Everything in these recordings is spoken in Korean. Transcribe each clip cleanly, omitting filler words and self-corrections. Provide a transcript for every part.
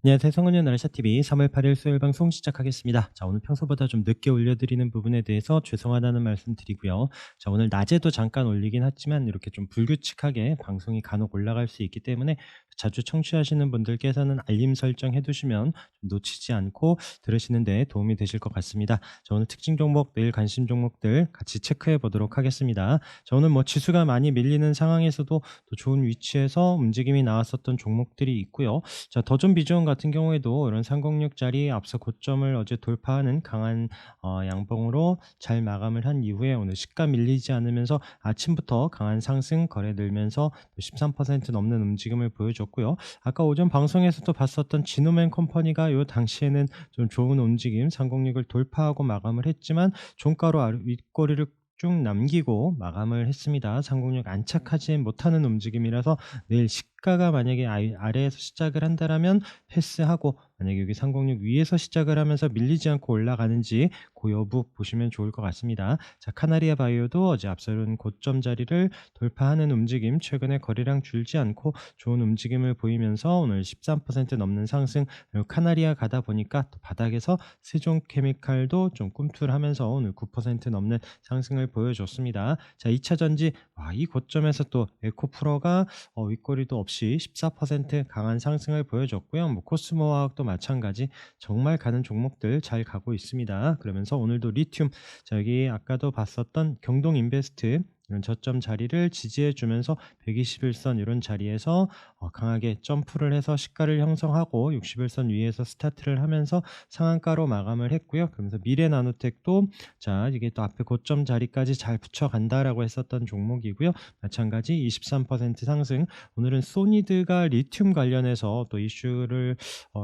안녕하세요. 성은의 나라샤TV 3월 8일 수요일 방송 시작하겠습니다. 자, 오늘 평소보다 좀 늦게 올려드리는 부분에 대해서 죄송하다는 말씀 드리고요. 자, 오늘 낮에도 잠깐 올리긴 했지만 이렇게 좀 불규칙하게 방송이 간혹 올라갈 수 있기 때문에 자주 청취하시는 분들께서는 알림 설정해 두시면 좀 놓치지 않고 들으시는 데 도움이 되실 것 같습니다. 자, 오늘 특징 종목, 내일 관심 종목들 같이 체크해 보도록 하겠습니다. 자, 오늘 뭐 지수가 많이 밀리는 상황에서도 또 좋은 위치에서 움직임이 나왔었던 종목들이 있고요. 자, 더존 비전 같은 경우에도 이런 306짜리 앞서 고점을 어제 돌파하는 강한 양봉으로 잘 마감을 한 이후에 오늘 시가 밀리지 않으면서 아침부터 강한 상승 거래 늘면서 13% 넘는 움직임을 보여줬고요. 아까 오전 방송에서도 봤었던 지노맨 컴퍼니가 요 당시에는 좀 좋은 움직임 306을 돌파하고 마감을 했지만 종가로 윗꼬리를 쭉 남기고 마감을 했습니다. 306 안착하지 못하는 움직임이라서 내일 시가가 만약에 아래에서 시작을 한다라면 패스하고, 만약에 여기 306 위에서 시작을 하면서 밀리지 않고 올라가는지 그 여부 보시면 좋을 것 같습니다. 자, 카나리아 바이오도 어제 앞서는 고점 자리를 돌파하는 움직임, 최근에 거래량 줄지 않고 좋은 움직임을 보이면서 오늘 13% 넘는 상승, 그리고 카나리아 가다 보니까 또 바닥에서 세종케미칼도 좀 꿈틀하면서 오늘 9% 넘는 상승을 보여줬습니다. 자, 2차 전지, 이 고점에서 또 에코프로가 윗꼬리도 없이 14% 강한 상승을 보여줬고요. 뭐 코스모화학도 마찬가지 정말 가는 종목들 잘 가고 있습니다. 그러면서 오늘도 리튬, 자, 여기 아까도 봤었던 경동인베스트 이런 저점 자리를 지지해 주면서 121선 이런 자리에서 강하게 점프를 해서 시가를 형성하고 61선 위에서 스타트를 하면서 상한가로 마감을 했고요. 그러면서 미래나노텍도, 자, 이게 또 앞에 고점 자리까지 잘 붙여간다라고 했었던 종목이고요. 마찬가지 23% 상승. 오늘은 소니드가 리튬 관련해서 또 이슈를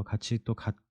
같이 또 갖고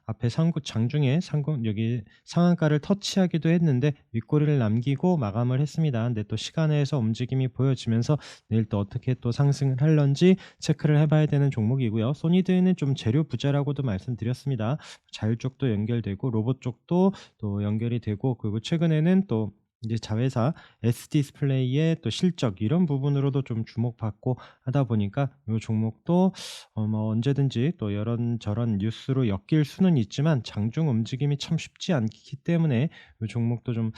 앞에 장중에 여기 상한가를 터치하기도 했는데 윗꼬리를 남기고 마감을 했습니다. 근데 또 시간에서 움직임이 보여지면서 내일 또 어떻게 또 상승을 할런지 체크를 해봐야 되는 종목이고요. 소니드는 좀 재료 부자라고도 말씀드렸습니다. 자율 쪽도 연결되고 로봇 쪽도 또 연결이 되고, 그리고 최근에는 또 이제 자회사 SD 디스플레이의 또 실적 이런 부분으로도 좀 주목받고 하다 보니까 이 종목도 뭐 언제든지 또 이런저런 뉴스로 엮일 수는 있지만 장중 움직임이 참 쉽지 않기 때문에 이 종목도 좀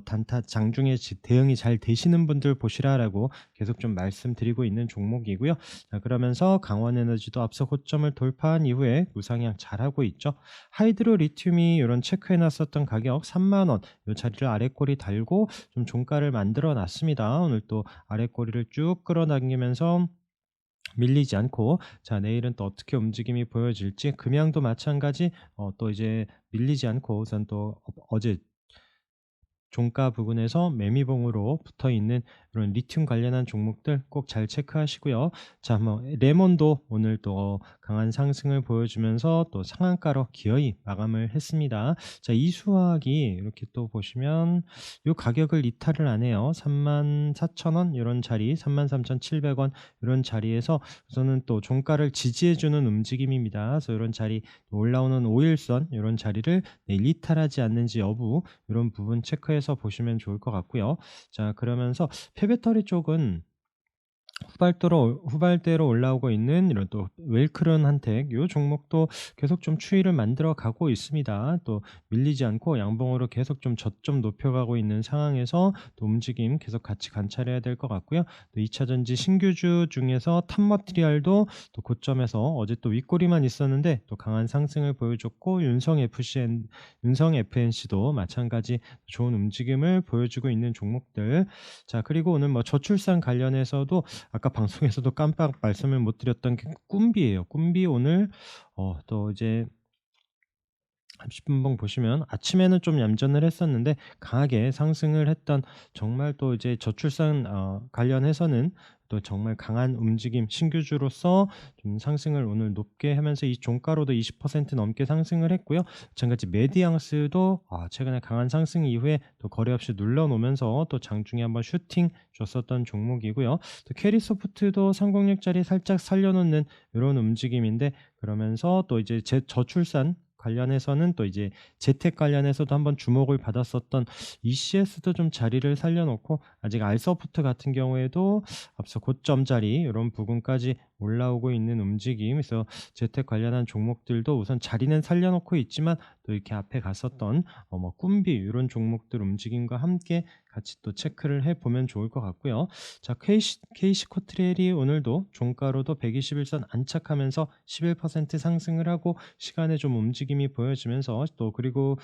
단타 장중에 대응이 잘 되시는 분들 보시라라고 계속 좀 말씀드리고 있는 종목이고요. 자, 그러면서 강원에너지도 앞서 고점을 돌파한 이후에 우상향 잘하고 있죠. 하이드로 리튬이 이런 체크해 놨었던 가격 3만 원 이 자리를 아래꼬리 달고 좀 종가를 만들어 놨습니다. 오늘 또 아래꼬리를 쭉 끌어당기면서 밀리지 않고, 자, 내일은 또 어떻게 움직임이 보여질지, 금양도 마찬가지 또 이제 밀리지 않고 우선 또 어제 종가 부근에서 매미봉으로 붙어 있는 이런 리튬 관련한 종목들 꼭 잘 체크하시고요. 자, 뭐 레몬도 오늘 또 강한 상승을 보여주면서 또 상한가로 기어이 마감을 했습니다. 자, 이수화학이 이렇게 또 보시면 요 가격을 이탈을 안 해요. 34,000원 이런 자리, 33,700원 이런 자리에서 우선은 또 종가를 지지해 주는 움직임입니다. 그래서 이런 자리, 올라오는 5일선 이런 자리를 내일 이탈하지 않는지 여부, 이런 부분 체크해서 보시면 좋을 것 같고요. 자, 그러면서 폐배터리 쪽은 후발대로 올라오고 있는 이런 또 웰크론 한택 요 종목도 계속 좀 추이를 만들어 가고 있습니다. 또 밀리지 않고 양봉으로 계속 좀 저점 높여가고 있는 상황에서 또 움직임 계속 같이 관찰해야 될 것 같고요. 또 2차 전지 신규주 중에서 탑머티리얼도 또 고점에서 어제 또 윗꼬리만 있었는데 또 강한 상승을 보여줬고, 윤성 FNC도 마찬가지 좋은 움직임을 보여주고 있는 종목들. 자, 그리고 오늘 뭐 저출산 관련해서도 아까 방송에서도 깜빡 말씀을 못 드렸던 게 꿈비예요. 꿈비 오늘 또 이제 30분봉 보시면 아침에는 좀 얌전을 했었는데 강하게 상승을 했던, 정말 또 이제 저출산 관련해서는 또 정말 강한 움직임, 신규주로서 좀 상승을 오늘 높게 하면서 이 종가로도 20% 넘게 상승을 했고요. 마찬가지 메디앙스도 최근에 강한 상승 이후에 또 거래 없이 눌러놓으면서 또 장중에 한번 슈팅 줬었던 종목이고요. 또 캐리소프트도 306짜리 살짝 살려놓는 이런 움직임인데, 그러면서 또 이제 저출산 관련해서는 또 이제 재택 관련해서도 한번 주목을 받았었던 ECS도 좀 자리를 살려놓고, 아직 알서프트 같은 경우에도 앞서 고점 자리 이런 부분까지 올라오고 있는 움직임. 그래서 재택 관련한 종목들도 우선 자리는 살려놓고 있지만 또 이렇게 앞에 갔었던 뭐 꿈비 이런 종목들 움직임과 함께 같이 또 체크를 해보면 좋을 것 같고요. 자, KC 코트레일이 오늘도 종가로도 121선 안착하면서 11% 상승을 하고 시간에 좀 움직임이 보여지면서 또 그리고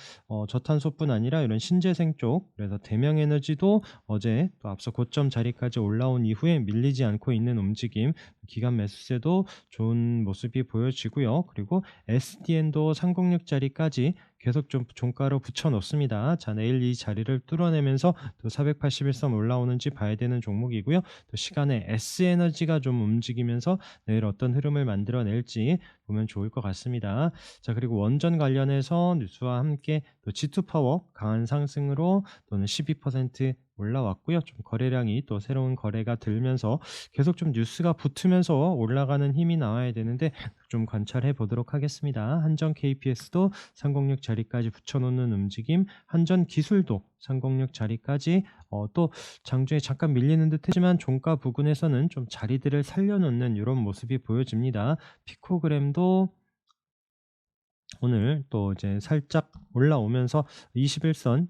저탄소뿐 아니라 이런 신재생 쪽, 그래서 대명에너지도 어제 또 앞서 고점 자리까지 올라온 이후에 밀리지 않고 있는 움직임, 기관 매수세도 좋은 모습이 보여지고요. 그리고 SDN도 306 자리까지 계속 좀 종가로 붙여 놓습니다. 자, 내일 이 자리를 뚫어내면서 또 481선 올라오는지 봐야 되는 종목이고요. 또 시간에 S에너지가 좀 움직이면서 내일 어떤 흐름을 만들어낼지 보면 좋을 것 같습니다. 자, 그리고 원전 관련해서 뉴스와 함께 또 G2파워 강한 상승으로 또는 12% 올라왔고요. 좀 거래량이 또 새로운 거래가 들면서 계속 좀 뉴스가 붙으면서 올라가는 힘이 나와야 되는데 좀 관찰해 보도록 하겠습니다. 한전 KPS도 306 자리까지 붙여놓는 움직임, 한전 기술도 306 자리까지 또 장중에 잠깐 밀리는 듯 했지만 종가 부근에서는 좀 자리들을 살려놓는 이런 모습이 보여집니다. 피코그램도 오늘 또 이제 살짝 올라오면서 21선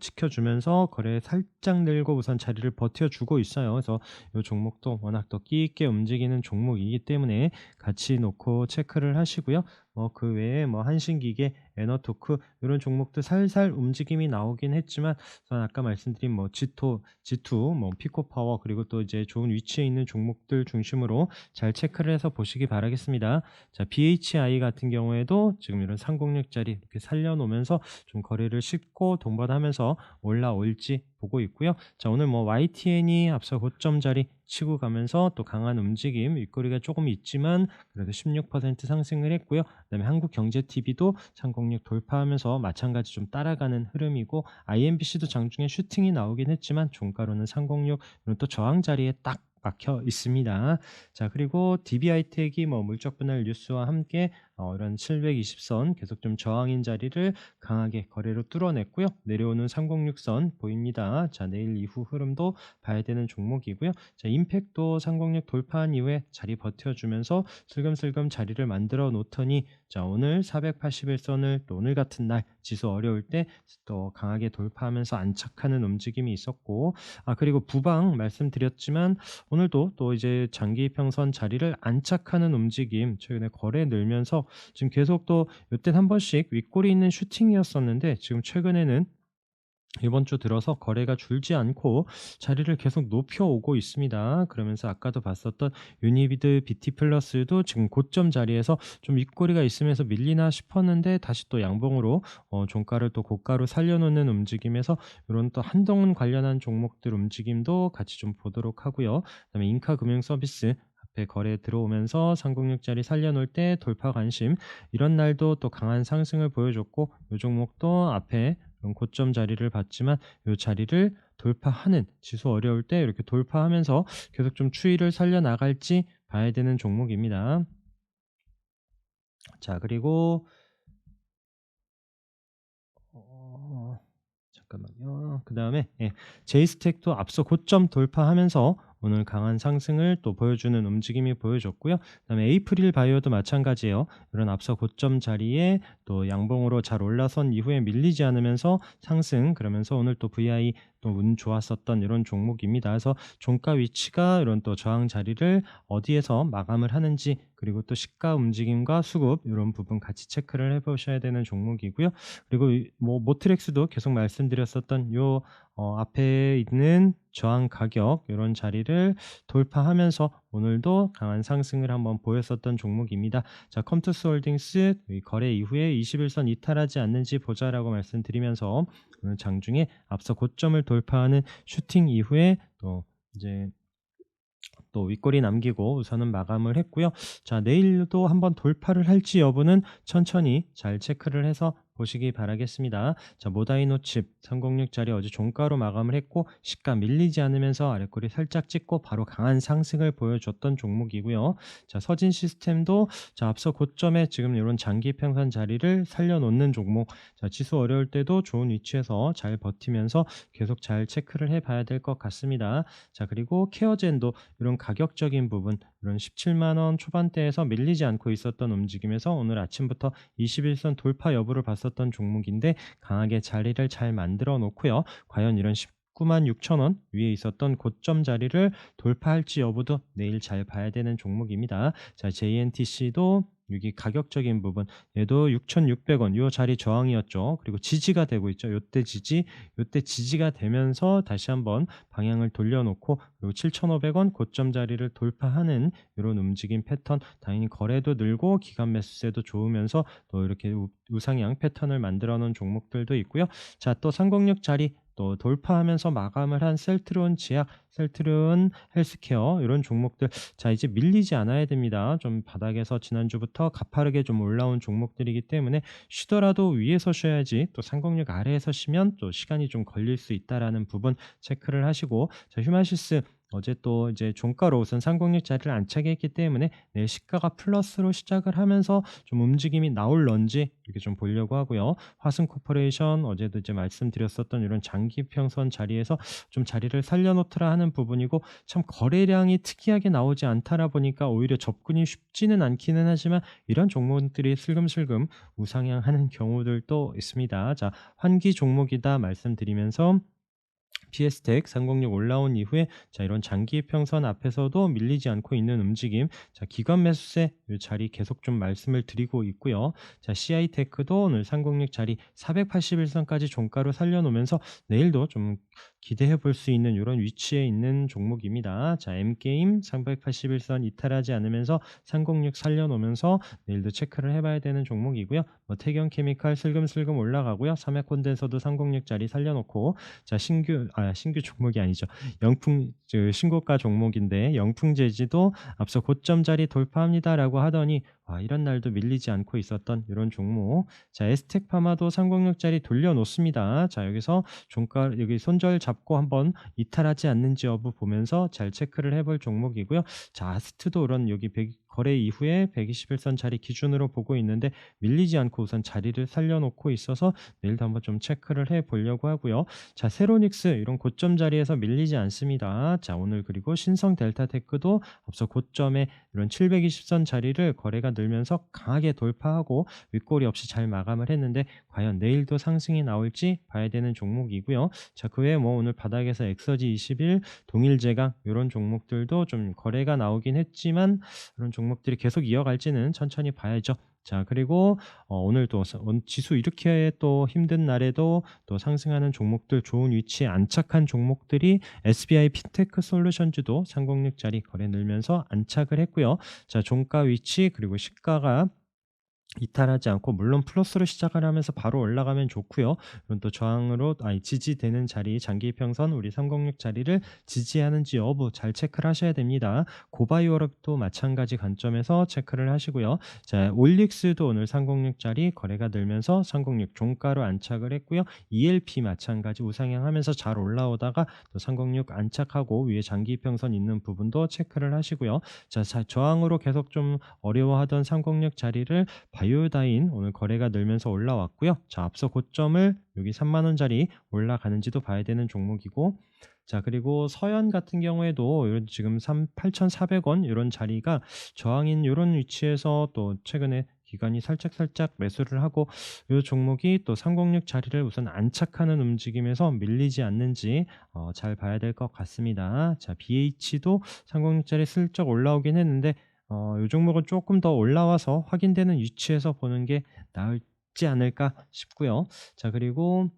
지켜주면서 거래 살짝 늘고 우선 자리를 버텨주고 있어요. 그래서 이 종목도 워낙 더 끼 있게 움직이는 종목이기 때문에 같이 놓고 체크를 하시고요. 그 외에 뭐 한신기계, 에너토크 이런 종목도 살살 움직임이 나오긴 했지만 저는 아까 말씀드린 뭐 G2, 뭐 피코파워 그리고 또 이제 좋은 위치에 있는 종목들 중심으로 잘 체크를 해서 보시기 바라겠습니다. 자, BHI 같은 경우에도 지금 이런 306짜리 이렇게 살려놓으면서 좀 거래를 쉽고 동반하면서 올라올지 보고 있고요. 자, 오늘 뭐 YTN이 앞서 고점 자리 치고 가면서 또 강한 움직임, 윗거리가 조금 있지만 그래도 16% 상승을 했고요. 그다음에 한국경제TV도 306 돌파하면서 마찬가지 좀 따라가는 흐름이고 IMBC도 장중에 슈팅이 나오긴 했지만 종가로는 306 이런 또 저항 자리에 딱 막혀 있습니다. 자, 그리고 DB하이텍이 뭐 물적 분할 뉴스와 함께 이런 720선 계속 좀 저항인 자리를 강하게 거래로 뚫어냈고요. 내려오는 306선 보입니다. 자, 내일 이후 흐름도 봐야 되는 종목이고요. 자, 임팩도 306 돌파한 이후에 자리 버텨주면서 슬금슬금 자리를 만들어 놓더니 자, 오늘 481선을 또 오늘 같은 날 지수 어려울 때 또 강하게 돌파하면서 안착하는 움직임이 있었고, 그리고 부방 말씀드렸지만 오늘도 또 이제 장기 평선 자리를 안착하는 움직임, 최근에 거래 늘면서 지금 계속 또 요땐 한 번씩 윗골이 있는 슈팅이었었는데 지금 최근에는 이번 주 들어서 거래가 줄지 않고 자리를 계속 높여오고 있습니다. 그러면서 아까도 봤었던 유니비드 BT 플러스도 지금 고점 자리에서 좀 윗꼬리가 있으면서 밀리나 싶었는데 다시 또 양봉으로 종가를 또 고가로 살려놓는 움직임에서 이런 또 한동 관련한 종목들 움직임도 같이 좀 보도록 하고요. 그다음에 인카금융서비스 앞에 거래 들어오면서 306짜리 살려놓을 때 돌파 관심, 이런 날도 또 강한 상승을 보여줬고 이 종목도 앞에 고점 자리를 봤지만 이 자리를 돌파하는, 지수 어려울 때 이렇게 돌파하면서 계속 좀 추이를 살려 나갈지 봐야 되는 종목입니다. 자, 그리고 잠깐만요. 그 다음에 제이스텍도 앞서 고점 돌파하면서 오늘 강한 상승을 또 보여주는 움직임이 보여줬고요. 그다음에 에이프릴 바이오도 마찬가지예요. 이런 앞서 고점 자리에 또 양봉으로 잘 올라선 이후에 밀리지 않으면서 상승, 그러면서 오늘 또 VI 또 운 좋았었던 이런 종목입니다. 그래서 종가 위치가 이런 또 저항 자리를 어디에서 마감을 하는지, 그리고 또 시가 움직임과 수급 이런 부분 같이 체크를 해보셔야 되는 종목이고요. 그리고 뭐 모트렉스도 계속 말씀드렸었던 요 앞에 있는 저항 가격 이런 자리를 돌파하면서 오늘도 강한 상승을 한번 보였었던 종목입니다. 자, 컴투스홀딩스 거래 이후에 21선 이탈하지 않는지 보자라고 말씀드리면서 오늘 장중에 앞서 고점을 돌파하는 슈팅 이후에 또 이제 또 윗꼬리 남기고 우선은 마감을 했고요. 자, 내일도 한번 돌파를 할지 여부는 천천히 잘 체크를 해서 보시기 바라겠습니다. 자, 모다이노 칩 306짜리 어제 종가로 마감을 했고 시가 밀리지 않으면서 아랫꼬리 살짝 찍고 바로 강한 상승을 보여줬던 종목이고요. 자, 서진 시스템도 자, 앞서 고점에 지금 이런 장기 평선 자리를 살려놓는 종목. 자, 지수 어려울 때도 좋은 위치에서 잘 버티면서 계속 잘 체크를 해봐야 될 것 같습니다. 자, 그리고 케어젠도 이런 가격적인 부분, 이런 17만 원 초반대에서 밀리지 않고 있었던 움직임에서 오늘 아침부터 21선 돌파 여부를 봤었던 종목인데 강하게 자리를 잘 만들어 놓고요. 과연 이런 19만 6천 원 위에 있었던 고점 자리를 돌파할지 여부도 내일 잘 봐야 되는 종목입니다. 자, JNTC도 여기 가격적인 부분 얘도 6,600원 요 자리 저항이었죠. 그리고 지지가 되고 있죠. 요때 지지가 되면서 다시 한번 방향을 돌려놓고 그리고 7,500원 고점 자리를 돌파하는 이런 움직임 패턴 당연히 거래도 늘고 기간 매수세도 좋으면서 또 이렇게 우상향 패턴을 만들어 놓은 종목들도 있고요. 자, 또 306 자리 또 돌파하면서 마감을 한 셀트리온 제약, 셀트리온 헬스케어 이런 종목들 자 이제 밀리지 않아야 됩니다. 좀 바닥에서 지난주부터 가파르게 좀 올라온 종목들이기 때문에 쉬더라도 위에서 쉬어야지 또 306 아래에서 쉬면 또 시간이 좀 걸릴 수 있다라는 부분 체크를 하시고 자 휴마시스 어제 또 이제 종가로 우선 306 자리를 안착 했기 때문에 내일 시가가 플러스로 시작을 하면서 좀 움직임이 나올런지 이렇게 좀 보려고 하고요. 화승 코퍼레이션 어제도 이제 말씀드렸었던 이런 장기 평선 자리에서 좀 자리를 살려놓더라 하는 부분이고 참 거래량이 특이하게 나오지 않다라 보니까 오히려 접근이 쉽지는 않기는 하지만 이런 종목들이 슬금슬금 우상향하는 경우들도 있습니다. 자, 환기 종목이다 말씀드리면서 PS텍 306 올라온 이후에 자 이런 장기 평선 앞에서도 밀리지 않고 있는 움직임 자 기관 매수세 이 자리 계속 좀 말씀을 드리고 있고요. 자 CI테크도 오늘 306 자리 481선까지 종가로 살려놓으면서 내일도 좀 기대해 볼 수 있는 이런 위치에 있는 종목입니다. 자 M게임 381선 이탈하지 않으면서 306 살려놓으면서 내일도 체크를 해봐야 되는 종목이고요. 뭐 태경케미칼 슬금슬금 올라가고요. 삼액콘덴서도 306 자리 살려놓고 자 신규 종목이 아니죠. 영풍 신고가 종목인데 영풍제지도 앞서 고점 자리 돌파합니다라고 하더니 이런 날도 밀리지 않고 있었던 이런 종목. 자 에스텍파마도 306 자리 돌려놓습니다. 자 여기서 종가 여기 손절 잡고 한번 이탈하지 않는지 여부 보면서 잘 체크를 해볼 종목이고요. 자 아스트도 이런 여기 거래 이후에 121선 자리 기준으로 보고 있는데 밀리지 않고 우선 자리를 살려놓고 있어서 내일도 한번 좀 체크를 해 보려고 하고요. 자, 세로닉스 이런 고점 자리에서 밀리지 않습니다. 자, 오늘 그리고 신성 델타테크도 앞서 고점에 이런 720선 자리를 거래가 늘면서 강하게 돌파하고 윗꼬리 없이 잘 마감을 했는데 과연 내일도 상승이 나올지 봐야 되는 종목이고요. 자, 그 외에 뭐 오늘 바닥에서 엑서지 21, 동일제강 이런 종목들도 좀 거래가 나오긴 했지만 이런 종목들이 계속 이어갈지는 천천히 봐야죠. 자, 그리고 오늘 또 지수 이렇게 또 힘든 날에도 또 상승하는 종목들 좋은 위치에 안착한 종목들이 SBI 핀테크 솔루션즈도 306 자리 거래 늘면서 안착을 했고요. 자, 종가 위치 그리고 시가가 이탈하지 않고 물론 플러스로 시작을 하면서 바로 올라가면 좋고요. 그럼 또 저항으로 지지되는 자리 장기 평선 우리 306 자리를 지지하는지 여부 잘 체크를 하셔야 됩니다. 고바이오력도 마찬가지 관점에서 체크를 하시고요. 자, 올릭스도 오늘 306 자리 거래가 늘면서 306 종가로 안착을 했고요. ELP 마찬가지 우상향하면서 잘 올라오다가 또 306 안착하고 위에 장기 평선 있는 부분도 체크를 하시고요. 자, 저항으로 계속 좀 어려워하던 306 자리를 바이오다인 오늘 거래가 늘면서 올라왔고요. 자, 앞서 고점을 여기 3만 원짜리 올라가는지도 봐야 되는 종목이고 자, 그리고 서현 같은 경우에도 지금 8,400원 이런 자리가 저항인 이런 위치에서 또 최근에 기관이 살짝 매수를 하고 이 종목이 또 306 자리를 우선 안착하는 움직임에서 밀리지 않는지 잘 봐야 될 것 같습니다. 자, BH도 306 자리 슬쩍 올라오긴 했는데 이 종목은 조금 더 올라와서 확인되는 위치에서 보는 게 나을지 않을까 싶고요. 자, 그리고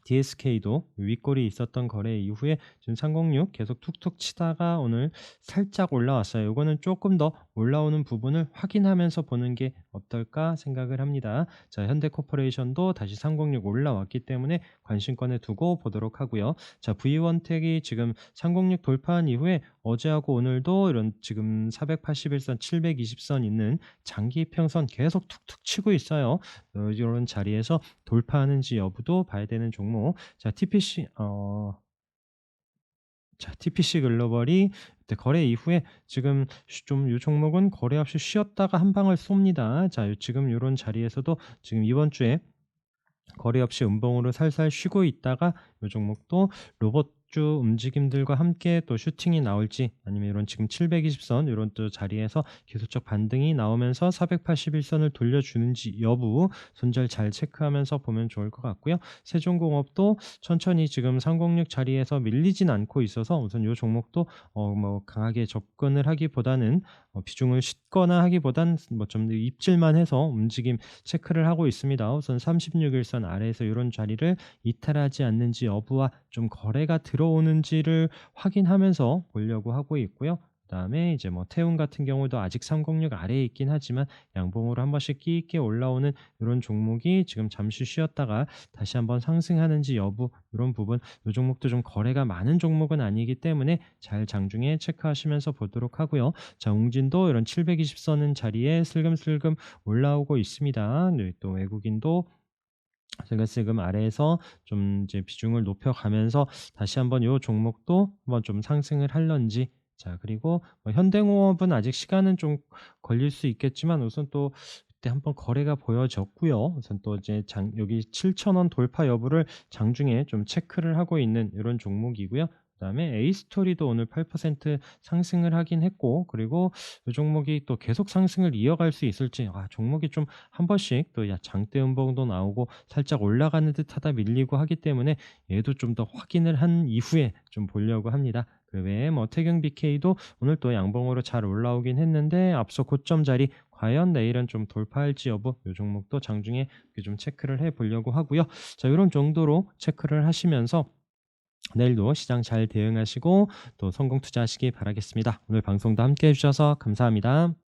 DSK도 윗골이 있었던 거래 이후에 지금 306 계속 툭툭 치다가 오늘 살짝 올라왔어요. 요거는 조금 더 올라오는 부분을 확인하면서 보는 게 어떨까 생각을 합니다. 자, 현대코퍼레이션도 다시 306 올라왔기 때문에 관심권에 두고 보도록 하고요. 자, V원택이 지금 306 돌파한 이후에 어제하고 오늘도 이런 지금 481선, 720선 있는 장기 이평선 계속 툭툭 치고 있어요. 이런 자리에서 돌파하는지 여부도 봐야 되는 종목. 자, TPC 글로벌이 그때 거래 이후에 지금 좀 이 종목은 거래 없이 쉬었다가 한 방을 쏩니다. 자, 지금 요런 자리에서도 지금 이번 주에 거래 없이 음봉으로 살살 쉬고 있다가 이 종목도 로봇주 움직임들과 함께 또 슈팅이 나올지, 아니면 이런 지금 720선 이런 또 자리에서 계속적 반등이 나오면서 481선을 돌려주는지 여부 손절 잘 체크하면서 보면 좋을 것 같고요. 세종공업도 천천히 지금 306 자리에서 밀리진 않고 있어서 우선 이 종목도 뭐 강하게 접근을 하기보다는 비중을 싣거나 하기보단 뭐 좀 입질만 해서 움직임 체크를 하고 있습니다. 우선 36일선 아래에서 이런 자리를 이탈하지 않는지 여부와 좀 거래가 들어오는지를 확인하면서 보려고 하고 있고요. 그다음에 이제 뭐 태운 같은 경우도 아직 306 아래에 있긴 하지만 양봉으로 한 번씩 끼 있게 올라오는 이런 종목이 지금 잠시 쉬었다가 다시 한번 상승하는지 여부, 이런 부분, 이 종목도 좀 거래가 많은 종목은 아니기 때문에 잘 장중에 체크하시면서 보도록 하고요. 자, 웅진도 이런 720선은 자리에 슬금슬금 올라오고 있습니다. 네, 또 외국인도 슬금슬금 아래에서 좀 이제 비중을 높여가면서 다시 한번 요 종목도 한번 좀 상승을 할런지. 자, 그리고 뭐 현대공업은 아직 시간은 좀 걸릴 수 있겠지만 우선 또 그때 한번 거래가 보여졌고요. 우선 또 이제 여기 7,000원 돌파 여부를 장중에 좀 체크를 하고 있는 이런 종목이고요. 그다음에 A스토리도 오늘 8% 상승을 하긴 했고, 그리고 이 종목이 또 계속 상승을 이어갈 수 있을지, 종목이 좀 한 번씩 또 장대 음봉도 나오고 살짝 올라가는 듯하다 밀리고 하기 때문에 얘도 좀 더 확인을 한 이후에 좀 보려고 합니다. 그 외에 뭐 태경 BK도 오늘 또 양봉으로 잘 올라오긴 했는데 앞서 고점 자리 과연 내일은 좀 돌파할지 여부, 이 종목도 장중에 좀 체크를 해 보려고 하고요. 자, 이런 정도로 체크를 하시면서 내일도 시장 잘 대응하시고 또 성공 투자하시기 바라겠습니다. 오늘 방송도 함께 해주셔서 감사합니다.